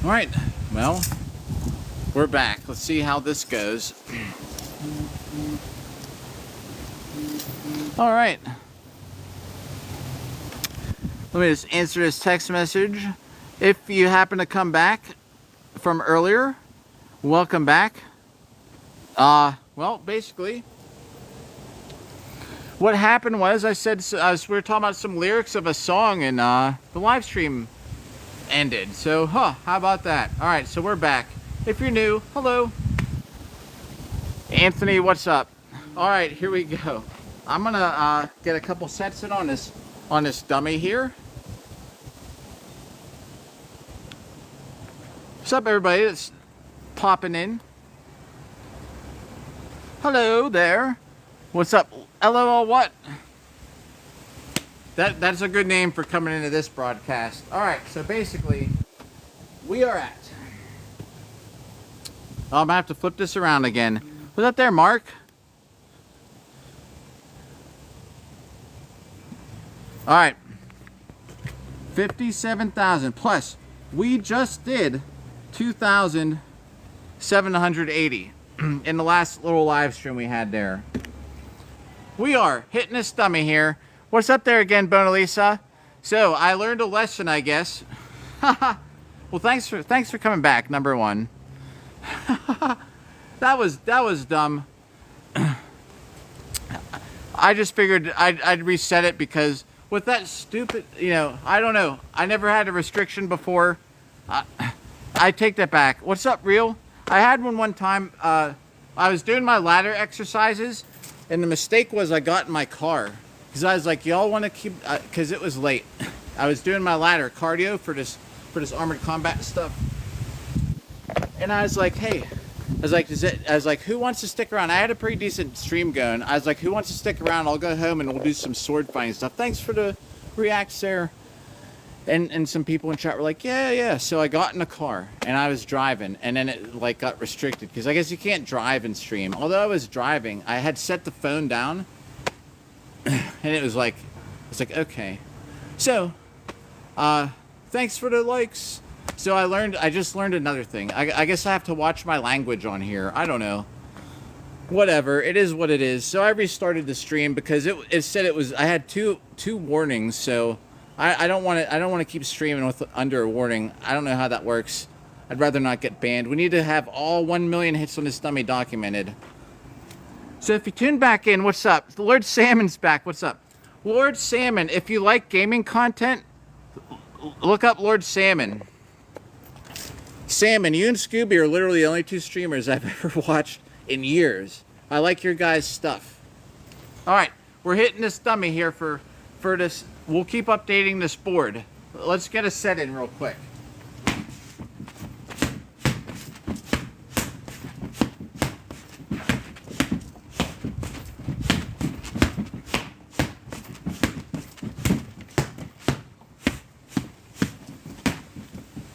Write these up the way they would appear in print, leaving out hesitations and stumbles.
All right, well, we're back. Let's see how this goes. All right. Let me just answer this text message. If you happen to come back from earlier, welcome back. Well, basically, what happened was we were talking about some lyrics of a song, and the live stream ended. So, how about that? All right, so we're back. If you're new, hello. Anthony, what's up? All right, here we go. I'm gonna get a couple sets in on this dummy here. What's up, everybody that's popping in? Hello there. What's up? LOL what? That's a good name for coming into this broadcast. All right, so basically, we are at. Oh, I'm gonna have to flip this around again. Was that there, Mark? All right, 57,000 plus. We just did 2,780 in the last little live stream we had there. We are hitting this dummy here. What's up there again, Bonalisa? So I learned a lesson, I guess. Well, thanks for coming back. Number one. that was dumb. I just figured I'd reset it because with that stupid, I don't know. I never had a restriction before. I take that back. What's up, Real? I had one time. I was doing my ladder exercises, and the mistake was I got in my car because I was like, y'all want to keep, because it was late. I was doing my ladder cardio for this armored combat stuff, and I was like, hey. I was like, who wants to stick around? I had a pretty decent stream going. I was like, who wants to stick around? I'll go home and we'll do some sword fighting stuff. Thanks for the react, Sarah. And some people in chat were like, yeah. So I got in the car and I was driving, and then it like got restricted because I guess you can't drive and stream. Although I was driving, I had set the phone down, and it's like, okay. So, thanks for the likes. So I just learned another thing. I guess I have to watch my language on here. I don't know. Whatever. It is what it is. So I restarted the stream because it said I had two warnings. So I don't want to keep streaming with under a warning. I don't know how that works. I'd rather not get banned. We need to have all 1 million hits on this dummy documented. So if you tune back in, what's up? Lord Salmon's back. What's up? Lord Salmon, if you like gaming content, look up Lord Salmon. Salmon, you and Scooby are literally the only two streamers I've ever watched in years. I like your guys' stuff. All right, we're hitting this dummy here for this. We'll keep updating this board. Let's get a set in real quick.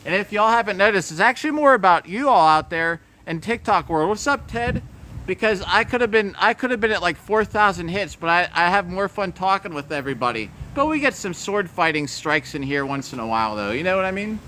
And if y'all haven't noticed, it's actually more about you all out there in TikTok world. What's up, Ted? Because I could have been at like 4,000 hits, but I have more fun talking with everybody. But we get some sword fighting strikes in here once in a while, though. You know what I mean?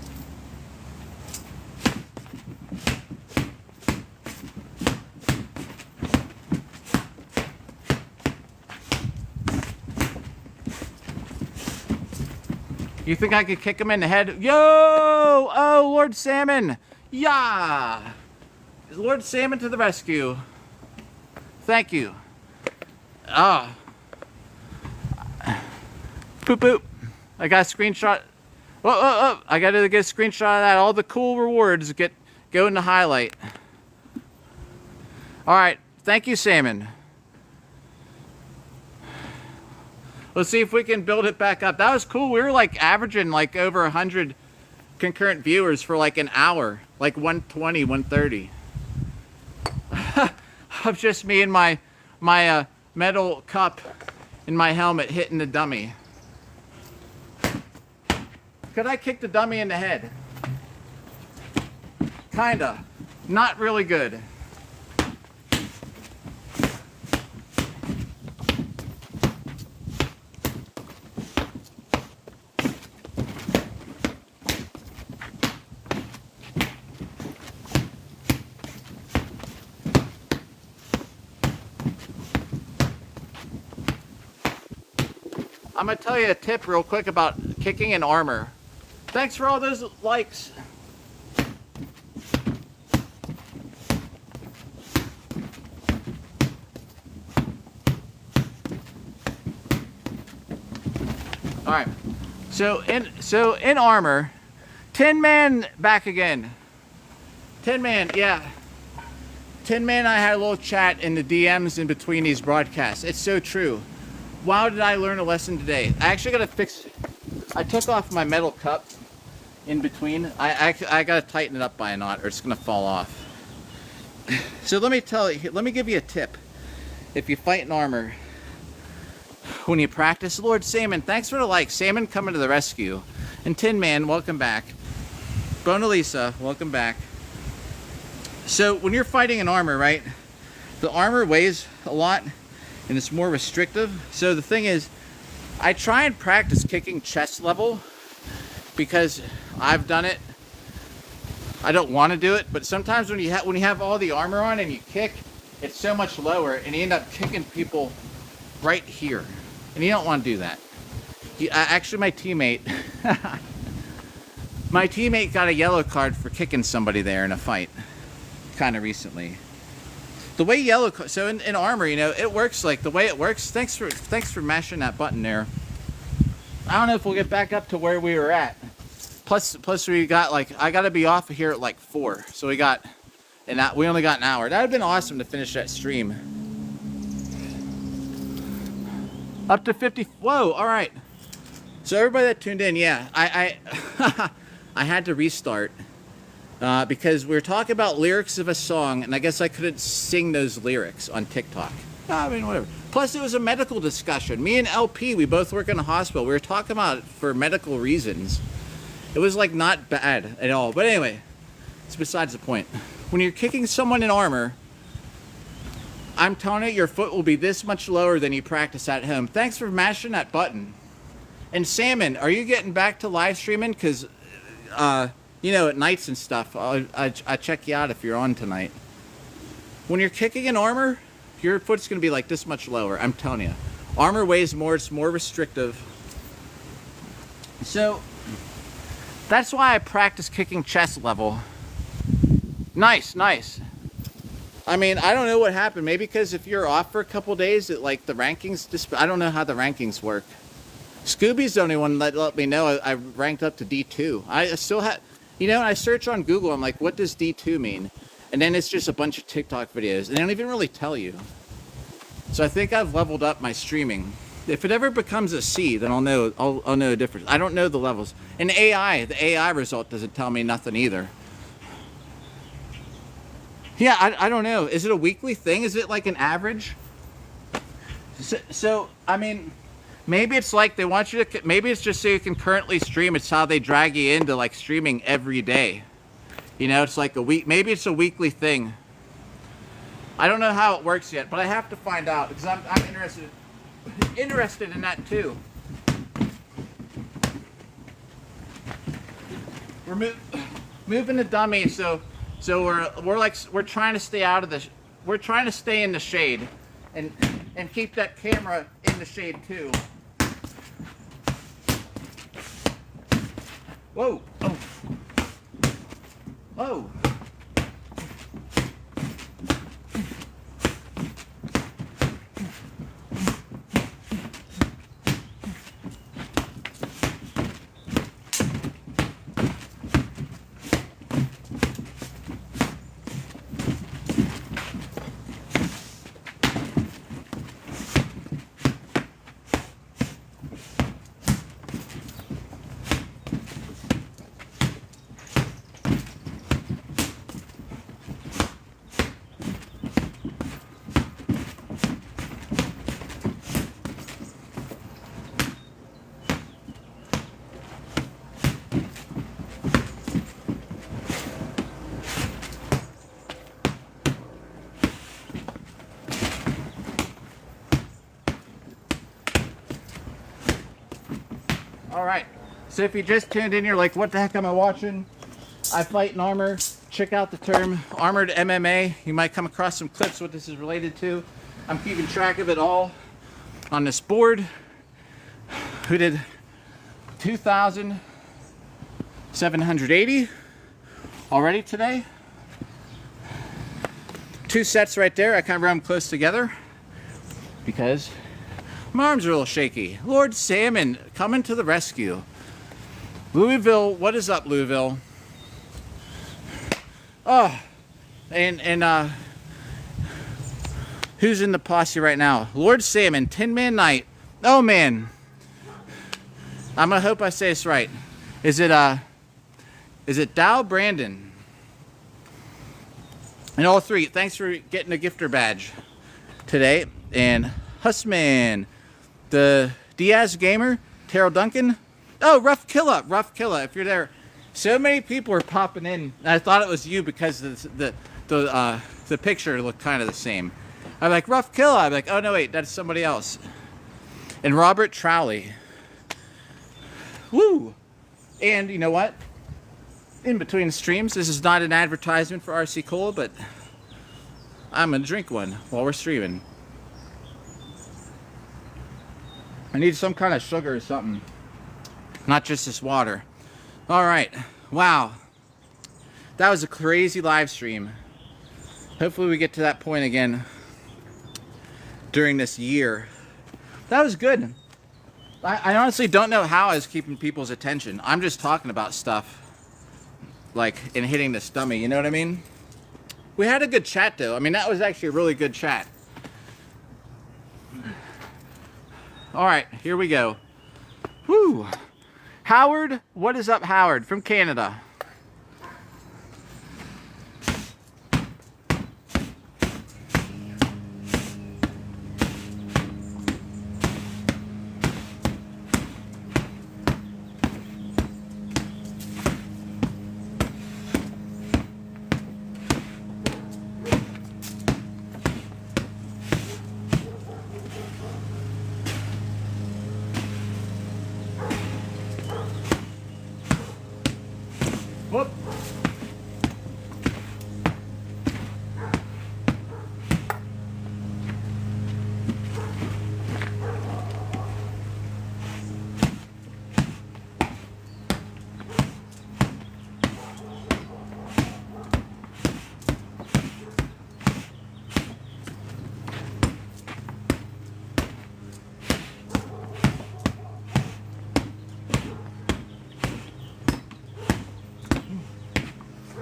You think I could kick him in the head? Yo! Oh, Lord Salmon! Yeah! Lord Salmon to the rescue. Thank you. Ah. Boop boop. I got a screenshot. Oh. I got to get a screenshot of that. All the cool rewards go in the highlight. Alright. Thank you, Salmon. Let's see if we can build it back up. That was cool. We were like averaging like over 100 concurrent viewers for like an hour. Like 120, 130. Of just me and my metal cup in my helmet hitting the dummy. Could I kick the dummy in the head? Kinda. Not really good. I'm gonna tell you a tip real quick about kicking in armor. Thanks for all those likes. All right. So in armor, Tin Man back again. Tin Man, yeah. Tin Man, I had a little chat in the DMs in between these broadcasts. It's so true. Wow, did I learn a lesson today? I actually gotta fix. I took off my metal cup in between. I gotta tighten it up by a knot, or it's gonna fall off. So let me give you a tip. If you fight in armor, when you practice, Lord Salmon, thanks for the like. Salmon coming to the rescue. And Tin Man, welcome back. Bona Lisa, welcome back. So when you're fighting in armor, right, the armor weighs a lot and it's more restrictive. So the thing is, I try and practice kicking chest level because I've done it. I don't want to do it, but sometimes when you have all the armor on and you kick, it's so much lower and you end up kicking people right here. And you don't want to do that. Actually, my teammate got a yellow card for kicking somebody there in a fight kind of recently. The way so in armor, you know, it works like the way it works. Thanks for mashing that button there. I don't know if we'll get back up to where we were at. Plus we got like, I got to be off of here at like 4. So we only got an hour. That would have been awesome to finish that stream. Up to 50. Whoa, all right. So everybody that tuned in, yeah, I had to restart because we were talking about lyrics of a song, and I guess I couldn't sing those lyrics on TikTok. I mean, whatever. Plus, it was a medical discussion. Me and LP, we both work in a hospital. We were talking about it for medical reasons. It was like not bad at all. But anyway, it's besides the point. When you're kicking someone in armor, I'm telling you, your foot will be this much lower than you practice at home. Thanks for mashing that button. And Salmon, are you getting back to live streaming? Because, you know, at nights and stuff, I check you out if you're on tonight. When you're kicking in armor, your foot's going to be like this much lower. I'm telling you. Armor weighs more. It's more restrictive. So, that's why I practice kicking chest level. Nice, nice. I mean, I don't know what happened. Maybe because if you're off for a couple days, like the rankings, I don't know how the rankings work. Scooby's the only one that let me know I ranked up to D2. I still have, you know, I search on Google, I'm like, what does D2 mean? And then it's just a bunch of TikTok videos. And they don't even really tell you. So I think I've leveled up my streaming. If it ever becomes a C, then I'll know the difference. I don't know the levels. And the AI result doesn't tell me nothing either. Yeah, I don't know. Is it a weekly thing? Is it like an average? So I mean, maybe it's like they want you to, maybe it's just so you can currently stream. It's how they drag you into like streaming every day. You know, it's like a week, maybe it's a weekly thing. I don't know how it works yet, but I have to find out because I'm interested in that too. We're moving the dummy, so we're trying to stay out of the, we're trying to stay in the shade and keep that camera in the shade too. Whoa. Oh. Whoa. Alright, so if you just tuned in, you're like, what the heck am I watching? I fight in armor. Check out the term Armored MMA. You might come across some clips what this is related to. I'm keeping track of it all on this board. We did 2,780 already today. 2 sets right there. I kind of run them close together because my arms are a little shaky. Lord Salmon coming to the rescue. Louisville, what is up, Louisville? Oh, and who's in the posse right now? Lord Salmon, 10-man night. Oh man, I'm gonna hope I say this right. Is it Dow, Brandon? And all 3, thanks for getting a gifter badge today. And Hussman, the Diaz Gamer, Terrell Duncan. Oh, Rough Killa, if you're there. So many people are popping in. I thought it was you because the picture looked kind of the same. I'm like, Rough Killa. I'm like, oh no, wait, that's somebody else. And Robert Trowley. Woo! And you know what? In between streams, this is not an advertisement for RC Cola, but I'm gonna drink one while we're streaming. I need some kind of sugar or something. Not just this water. Alright. Wow. That was a crazy live stream. Hopefully we get to that point again during this year. That was good. I honestly don't know how I was keeping people's attention. I'm just talking about stuff. Like, and hitting the stomach, you know what I mean? We had a good chat though. I mean, that was actually a really good chat. Alright, here we go. Woo! Howard, what is up, Howard, from Canada? Whoop.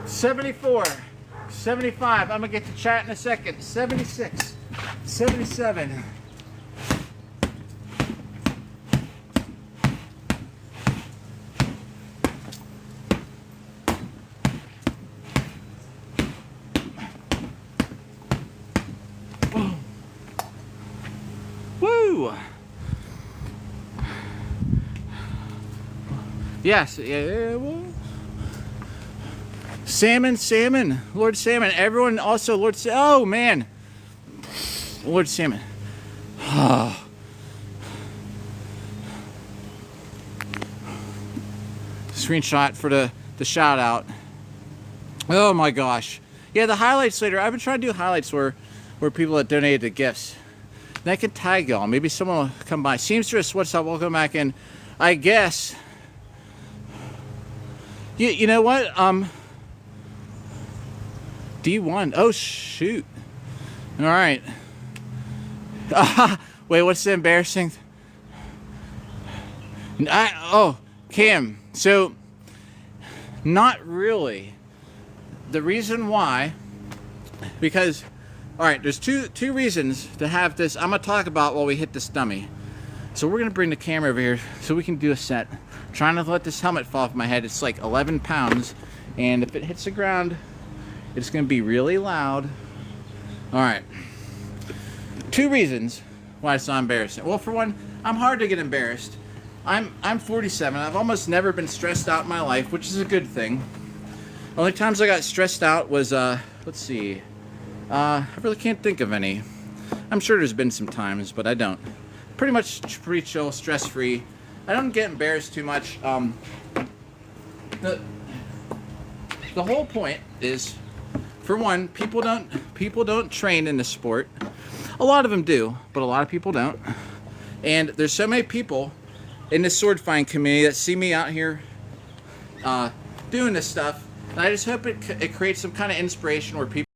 $74, $75, I'm gonna get to chat in a second. $76, $77. Woo! Yes, yeah, well. Salmon, Lord Salmon, everyone also Lord oh man, Lord Salmon. Oh. Screenshot for the shout out. Oh my gosh. Yeah, the highlights later. I've been trying to do highlights where people that donated the gifts. And I can tag y'all. Maybe someone will come by. Seamstress, what's up? Welcome back in. I guess. You know what? D1. Oh shoot. All right. Wait, what's the embarrassing? Cam. So, not really. The reason why, because, all right, there's two reasons to have this. I'm gonna talk about while we hit this dummy. So we're gonna bring the camera over here so we can do a set. I'm trying to let this helmet fall off my head. It's like 11 pounds, and if it hits the ground, it's gonna be really loud. All right. 2 reasons why it's not embarrassing. Well, for one, I'm hard to get embarrassed. I'm 47. I've almost never been stressed out in my life, which is a good thing. The only times I got stressed out was, let's see. I really can't think of any. I'm sure there's been some times, but I don't. Pretty much pretty chill, stress-free. I don't get embarrassed too much. The whole point is, for one, people don't train in the sport. A lot of them do, but a lot of people don't. And there's so many people in the sword find community that see me out here doing this stuff. And I just hope it creates some kind of inspiration where people